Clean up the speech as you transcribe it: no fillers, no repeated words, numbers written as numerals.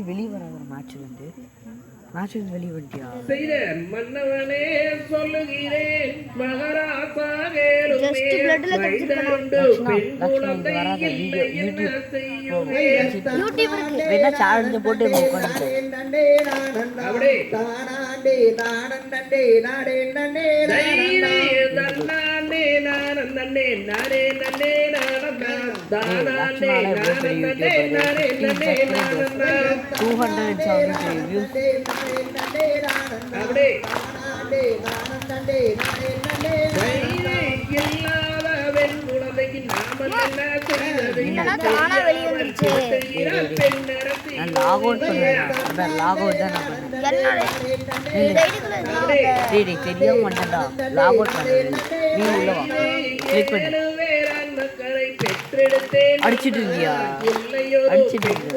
வெளியே வராத மேட்ச்லேருந்து வெளியே வந்துட்டியா? செய்த மன்னவனே சொல்லுகிறேன் மகாராசா கேளுமே வைதலுண்டு பெண் குழந்தை இல்லை என்ன செய்யுமே வேணா சேலஞ்சு போட்டு அப்படியே தானாண்டே தானண்டே நாடே நன்னே தானண்டே நானண்டே நாடே நன்னே நானண்டா தானாண்டே நானண்டே நாடே நன்னே நானண்டா 270 views. அப்படியே இல்லாத வெண் குழந்தைக்கு நாம என்ன செய்தது லாக் அவுட் பண்ணுறேன். லாக் அவுட் தான் தெரியாம மாட்டேன்டா. லாக் அவுட் பண்ணுறேன். நீ உள்ளவா கிளிக் பண்ணு. அடிச்சிட்டு இருக்கியா? அடிச்சிட்டு இருக்கு.